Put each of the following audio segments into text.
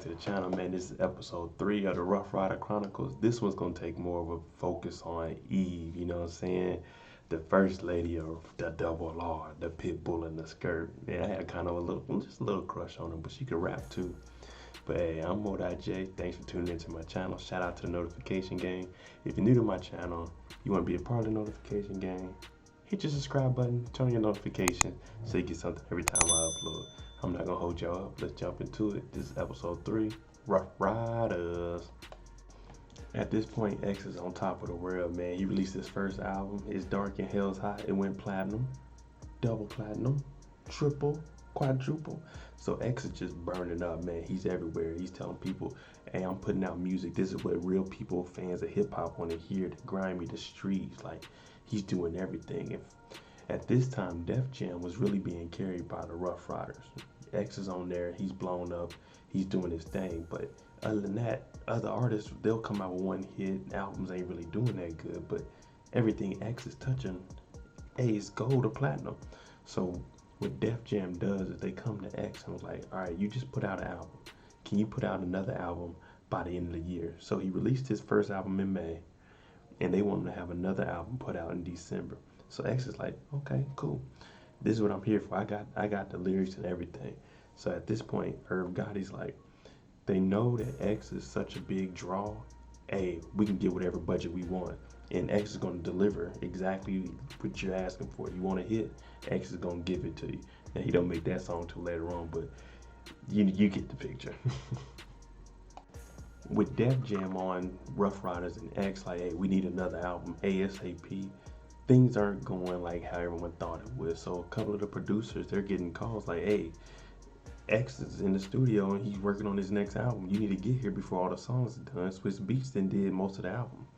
back to the channel, man. This is episode 3 of the Ruff Ryders Chronicles. This one's gonna take more of a focus on Eve, you know what I'm saying? The first lady of the double R, the pit bull in the skirt. Man, I had kind of just a little crush on her, but she could rap too. But hey, I'm Moedotj. Thanks for tuning into my channel. Shout out to the notification gang. If you're new to my channel, you want to be a part of the notification gang, hit your subscribe button, turn on your notifications so you get something every time I upload. I'm not gonna hold y'all up. Let's jump into it. This is episode 3, Ruff Ryders. At this point, X is on top of the world, man. He released his first album. It's Dark and Hell's Hot. It went platinum, double platinum, triple, quadruple. So X is just burning up, man. He's everywhere. He's telling people, hey, I'm putting out music. This is what real people, fans of hip hop, want to hear. The grimy, the streets. Like, he's doing everything. At this time, Def Jam was really being carried by the Ruff Ryders. X is on there, he's blown up, he's doing his thing. But other than that, other artists, they'll come out with one hit, albums ain't really doing that good, but everything X is touching, is gold or platinum. So what Def Jam does is they come to X and was like, all right, you just put out an album. Can you put out another album by the end of the year? So he released his first album in May, and they want him to have another album put out in December. So X is like, okay, cool. This is what I'm here for. I got the lyrics and everything. So at this point, Irv Gotti's like, they know that X is such a big draw. Hey, we can get whatever budget we want. And X is going to deliver exactly what you're asking for. You want a hit, X is going to give it to you. Now, he don't make that song till later on, but you get the picture. With Def Jam on, Ruff Ryders and X, like, hey, we need another album ASAP. Things aren't going like how everyone thought it would. So a couple of the producers, they're getting calls like, hey, X is in the studio and he's working on his next album. You need to get here before all the songs are done. Swizz Beatz then did most of the album.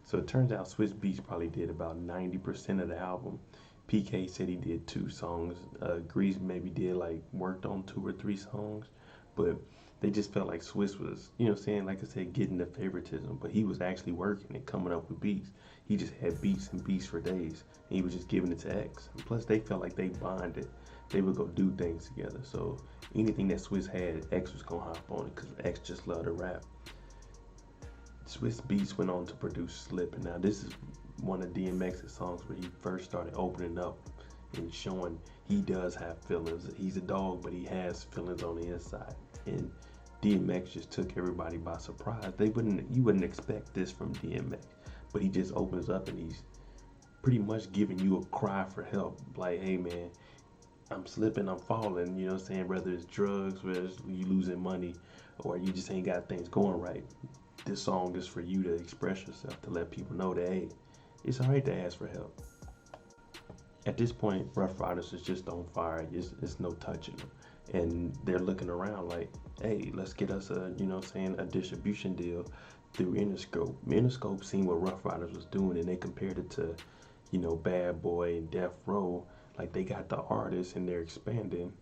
So it turns out Swizz Beatz probably did about 90% of the album. PK said he did 2 songs. Grease maybe did worked on 2 or 3 songs. But they just felt like Swizz was, you know what I'm saying, like I said, getting the favoritism. But he was actually working and coming up with beats. He just had beats and beats for days. And he was just giving it to X. And plus, they felt like they bonded. They would go do things together. So anything that Swizz had, X was going to hop on it because X just loved to rap. Swizz Beatz went on to produce Slip. And now this is one of DMX's songs where he first started opening up and showing he does have feelings. He's a dog, but he has feelings on the inside. And DMX just took everybody by surprise. You wouldn't expect this from DMX, but he just opens up and he's pretty much giving you a cry for help. Like, hey man, I'm slipping, I'm falling, you know what I'm saying? Whether it's drugs, whether it's you losing money, or you just ain't got things going right. This song is for you to express yourself, to let people know that, hey, it's all right to ask for help. At this point, Ruff Ryders is just on fire. It's no touching them. And they're looking around like, hey, let's get us a, you know what I'm saying, a distribution deal through Interscope. Interscope seen what Ruff Ryders was doing and they compared it to, you know, Bad Boy and Death Row. Like, they got the artists and they're expanding.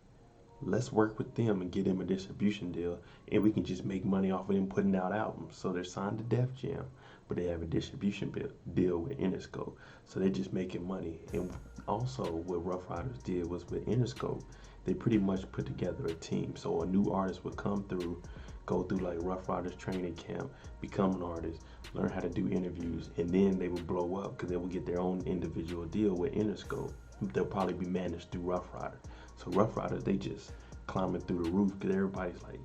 Let's work with them and get them a distribution deal, and we can just make money off of them putting out albums. So they're signed to Def Jam, but they have a distribution deal with Interscope. So they're just making money. And also what Ruff Ryders did was with Interscope, they pretty much put together a team. So a new artist would come through, go through like Ruff Ryders training camp, become an artist, learn how to do interviews, and then they would blow up because they would get their own individual deal with Interscope. They'll probably be managed through Ruff Ryders. So Ruff Ryders, they just climbing through the roof because everybody's like,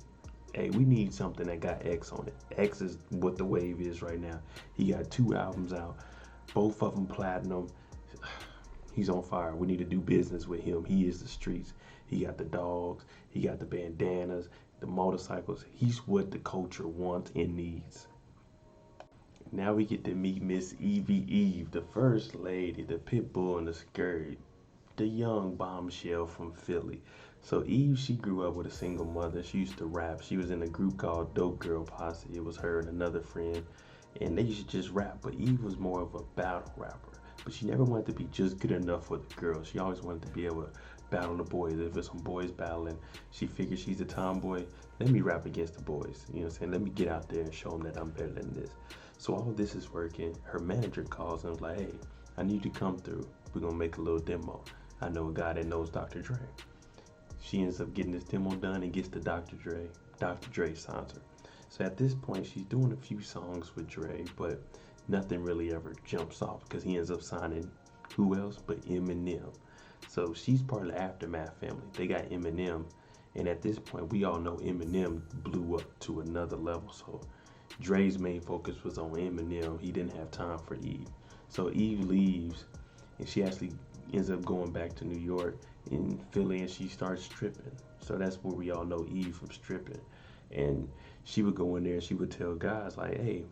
hey, we need something that got X on it. X is what the wave is right now. He got 2 albums out, both of them platinum. He's on fire. We need to do business with him. He is the streets. He got the dogs. He got the bandanas, the motorcycles. He's what the culture wants and needs. Now we get to meet Miss Evie Eve, the first lady, the pit bull in the skirt, the young bombshell from Philly. So Eve, she grew up with a single mother. She used to rap. She was in a group called Dope Girl Posse. It was her and another friend, and they used to just rap. But Eve was more of a battle rapper. But she never wanted to be just good enough for the girls. She always wanted to be able to battle the boys. If there's some boys battling, she figured she's a tomboy. Let me rap against the boys. You know what I'm saying? Let me get out there and show them that I'm better than this. So all this is working. Her manager calls and was like, hey, I need you to come through. We're going to make a little demo. I know a guy that knows Dr. Dre. She ends up getting this demo done and gets to Dr. Dre. Dr. Dre signs her. So at this point, she's doing a few songs with Dre, but nothing really ever jumps off because he ends up signing who else but Eminem. So she's part of the Aftermath family. They got Eminem, and at this point, we all know Eminem blew up to another level. So Dre's main focus was on Eminem. He didn't have time for Eve. So Eve leaves, and she actually ends up going back to New York in Philly, and she starts stripping. So that's where we all know Eve from stripping. And she would go in there and she would tell guys like, hey,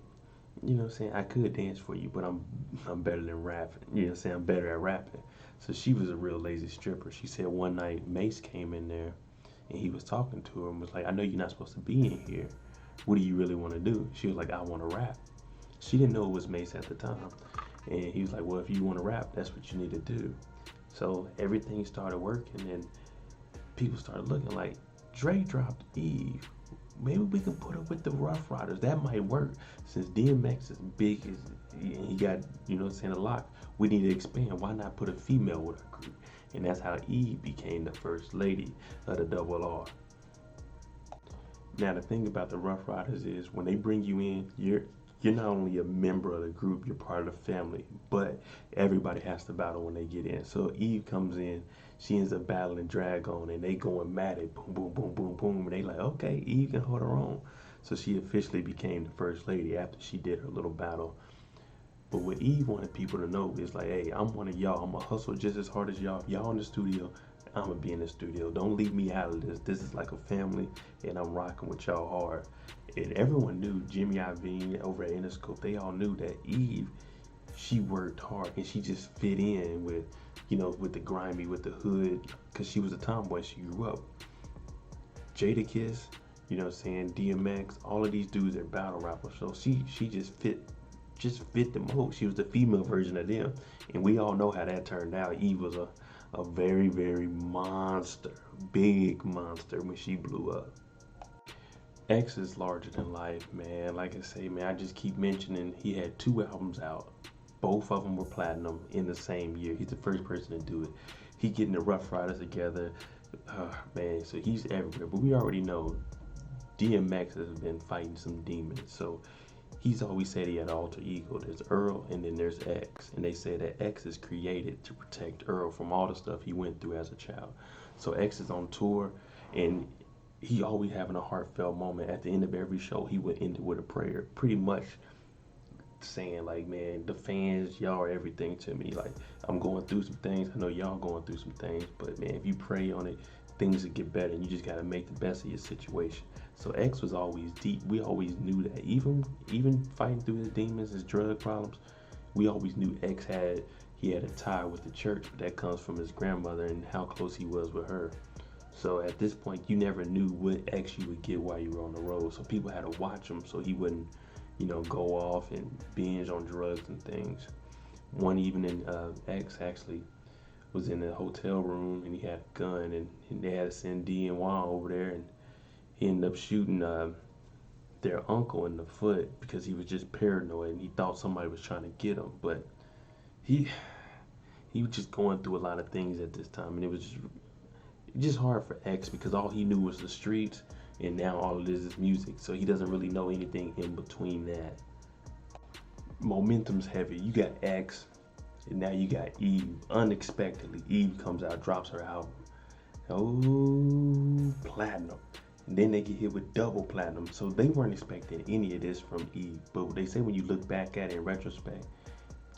you know what I'm saying, I could dance for you, but I'm better than rapping. You know what I'm saying, I'm better at rapping. So she was a real lazy stripper. She said one night Mace came in there and he was talking to her and was like, I know you're not supposed to be in here. What do you really want to do? She was like, I want to rap. She didn't know it was Mace at the time. And he was like, well, if you want to rap, that's what you need to do. So everything started working, and people started looking like, Dre dropped Eve. Maybe we can put her with the Ruff Ryders. That might work. Since DMX is big, he got, you know what I'm saying, a lot. We need to expand. Why not put a female with our group? And that's how Eve became the first lady of the Double R. Now the thing about the Ruff Ryders is when they bring you in, you're not only a member of the group, you're part of the family, but everybody has to battle when they get in. So Eve comes in, she ends up battling Dragon, and they going mad at boom, boom, boom, boom, boom, and they like, okay, Eve can hold her own. So she officially became the first lady after she did her little battle. But what Eve wanted people to know is like, hey, I'm one of y'all. I'm gonna hustle just as hard as y'all. If y'all in the studio, I'm gonna be in the studio. Don't leave me out of this. This is like a family, and I'm rocking with y'all hard. And everyone knew, Jimmy Iovine over at Interscope, they all knew that Eve, she worked hard and she just fit in with, you know, with the grimy, with the hood, because she was a tomboy. She grew up. Jadakiss, you know what I'm saying, DMX, all of these dudes are battle rappers. So she just fit the mold. She was the female version of them. And we all know how that turned out. Eve was a very, very monster, big monster when she blew up. X is larger than life, man. Like I say, man, I just keep mentioning he had 2 albums out. Both of them were platinum in the same year. He's the first person to do it. He getting the Ruff Ryders together. Man, so he's everywhere. But we already know DMX has been fighting some demons. So he's always said he had an alter ego. There's Earl and then there's X. And they say that X is created to protect Earl from all the stuff he went through as a child. So X is on tour, and he always having a heartfelt moment. At the end of every show, he would end it with a prayer, pretty much saying like, man, the fans, y'all are everything to me. Like, I'm going through some things. I know y'all going through some things, but man, if you pray on it, things will get better, and you just got to make the best of your situation. So X was always deep. We always knew that. Even fighting through his demons, his drug problems, we always knew X had a tie with the church, but that comes from his grandmother and how close he was with her. So at this point, you never knew what X you would get while you were on the road. So people had to watch him so he wouldn't, you know, go off and binge on drugs and things. One evening, X actually was in a hotel room and he had a gun, and they had to send D and Waah over there, and he ended up shooting their uncle in the foot because he was just paranoid and he thought somebody was trying to get him. But he was just going through a lot of things at this time, and it was just hard for X because all he knew was the streets, and now all it is music. So he doesn't really know anything in between that. Momentum's heavy. You got X, and now you got Eve. Unexpectedly, Eve comes out, drops her album. Oh, platinum. And then they get hit with double platinum. So they weren't expecting any of this from Eve. But they say when you look back at it in retrospect,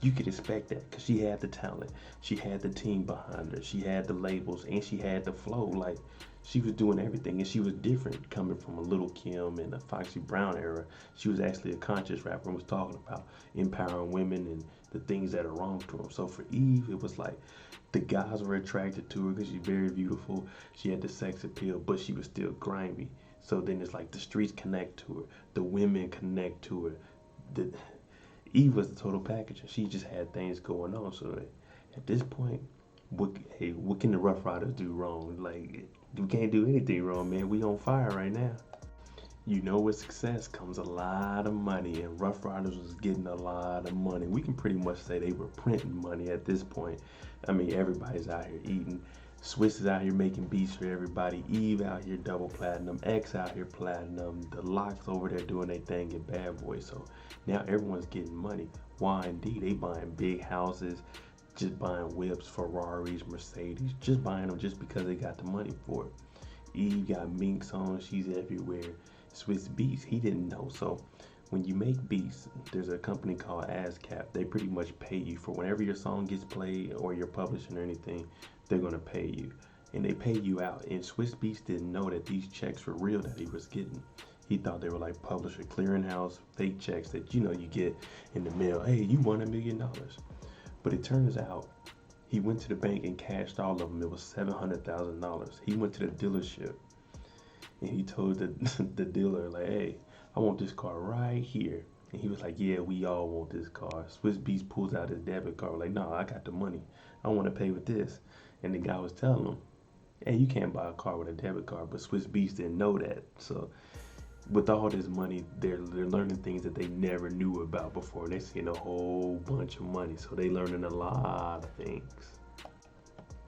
you could expect that because she had the talent, she had the team behind her, she had the labels, and she had the flow. Like, she was doing everything, and she was different coming from a Little Kim and a Foxy Brown era. She was actually a conscious rapper and was talking about empowering women and the things that are wrong to them. So for Eve, it was like the guys were attracted to her because she's very beautiful. She had the sex appeal, but she was still grimy. So then it's like the streets connect to her, the women connect to her. Eve was the total package, and she just had things going on. So at this point, what can the Ruff Ryders do wrong? Like, we can't do anything wrong, man. We on fire right now. You know, with success comes a lot of money, and Ruff Ryders was getting a lot of money. We can pretty much say they were printing money at this point. I mean, everybody's out here eating. Swizz is out here making beats for everybody. Eve out here double platinum. X out here platinum. The Locks over there doing their thing at Bad Boy. So now everyone's getting money. Waah and D, they buying big houses, just buying whips, Ferraris, Mercedes, just buying them just because they got the money for it. Eve got minks on, she's everywhere. Swizz Beatz, he didn't know. So when you make beats, there's a company called ASCAP. They pretty much pay you for whenever your song gets played or you're publishing or anything, they're gonna pay you. And they pay you out. And Swizz Beatz didn't know that these checks were real that he was getting. He thought they were like publisher clearinghouse fake checks that you get in the mail. Hey, you won $1 million. But it turns out he went to the bank and cashed all of them. It was $700,000. He went to the dealership and he told the dealer, like, hey, I want this car right here. And he was like, yeah, we all want this car. Swizz Beatz pulls out his debit card, like, no, I got the money. I want to pay with this. And the guy was telling him, hey, you can't buy a car with a debit card. But Swizz Beatz didn't know that. So with all this money, they're learning things that they never knew about before. They're seeing a whole bunch of money. So they learning a lot of things.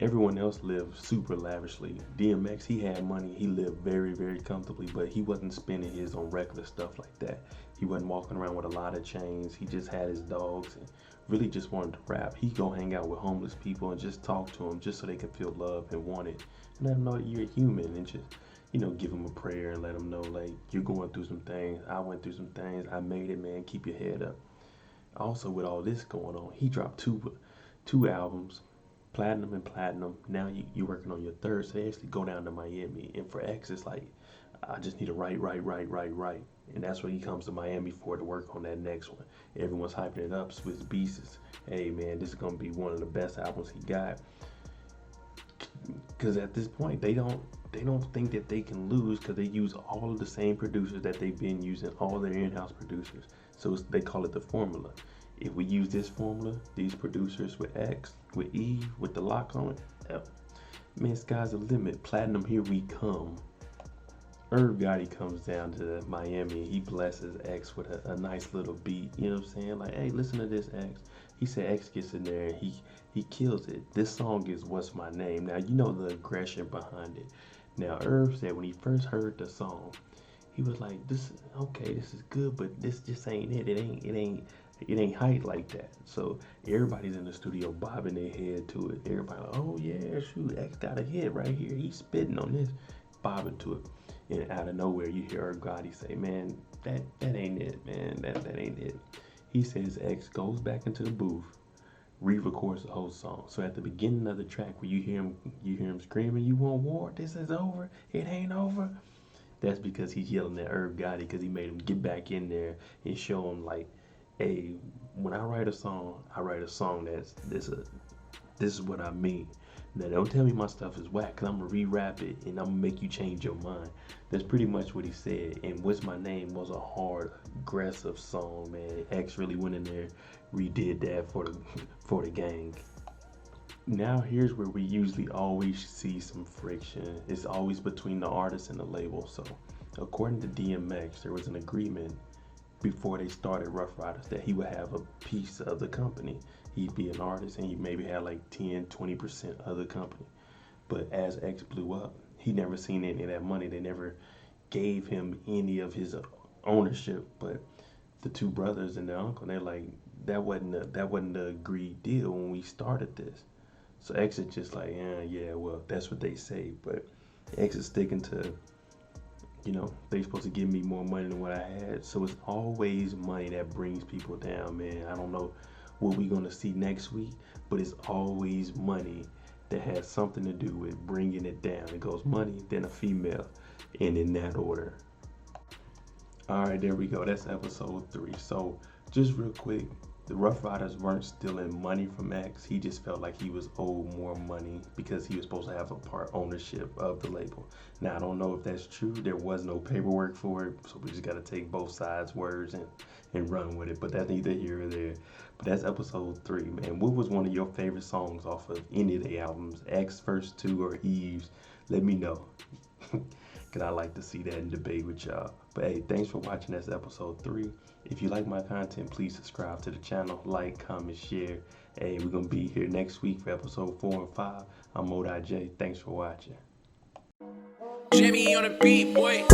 Everyone else lived super lavishly. DMX, he had money. He lived very, very comfortably, but he wasn't spending his on reckless stuff like that. He wasn't walking around with a lot of chains. He just had his dogs and really just wanted to rap. He go hang out with homeless people and just talk to them just so they could feel loved and wanted. And let them know that you're human and just, give them a prayer and let them know, like, you're going through some things. I went through some things. I made it, man. Keep your head up. Also, with all this going on, he dropped two albums. Platinum and platinum. Now you're working on your third, so they actually go down to Miami. And for X, it's like, I just need to write. And that's what he comes to Miami for, to work on that next one. Everyone's hyping it up. Swizz Beatz is, hey man, this is gonna be one of the best albums he got. Because at this point, they don't think that they can lose, because they use all of the same producers that they've been using, all their in-house producers. So they call it the formula. If we use this formula, these producers with X, with E, with the lock on it, man, sky's the limit. Platinum, here we come. Gotti comes down to Miami. He blesses X with a nice little beat. You know what I'm saying? Like, hey, listen to this, X. He said X gets in there and he kills it. This song is What's My Name. Now, you know the aggression behind it. Now, said when he first heard the song, he was like, this is good, but this just ain't it. It ain't hype like that. So everybody's in the studio bobbing their head to it. Everybody like, oh yeah, shoot, X got a hit right here. He's spitting on this, bobbing to it. And out of nowhere, you hear Gotti say, man, that ain't it, man. That ain't it. He says X goes back into the booth, re-records the whole song. So at the beginning of the track where you hear him screaming, you want war? This is over. It ain't over. That's because he's yelling at Gotti, because he made him get back in there and show him, like, hey, when I write a song that's this is what I mean. Now don't tell me my stuff is whack, because I'm gonna re-rap it and I'm gonna make you change your mind. That's pretty much what he said. And What's My Name was a hard, aggressive song, man. X really went in there, redid that for the gang. Now here's where we usually always see some friction. It's always between the artist and the label. So according to DMX, there was an agreement before they started Ruff Ryders that he would have a piece of the company. He'd be an artist and he maybe had like 10-20% of the company. But as X blew up, he never seen any of that money. They never gave him any of his ownership. But the two brothers and their uncle, they're like, that wasn't the agreed deal when we started this. So X is just like, yeah, well, that's what they say. But X is sticking to, they supposed to give me more money than what I had. So it's always money that brings people down, man. I don't know what we're going to see next week, but it's always money that has something to do with bringing it down. It goes money, then a female, and in that order. All right, there we go. That's episode 3. So just real quick, the Ruff Ryders weren't stealing money from X. He just felt like he was owed more money because he was supposed to have a part ownership of the label. Now, I don't know if that's true. There was no paperwork for it, so we just got to take both sides' words and run with it. But that's neither here or there. But that's episode 3, man. What was one of your favorite songs off of any of the albums? X first 2 or Eve's? Let me know. because I like to see that and debate with y'all. But hey, thanks for watching. That's episode 3. If you like my content, please subscribe to the channel, like, comment, share. Hey, we're going to be here next week for episode 4 and 5. I'm Moedotj. Thanks for watching. Jimmy on the beat, boy.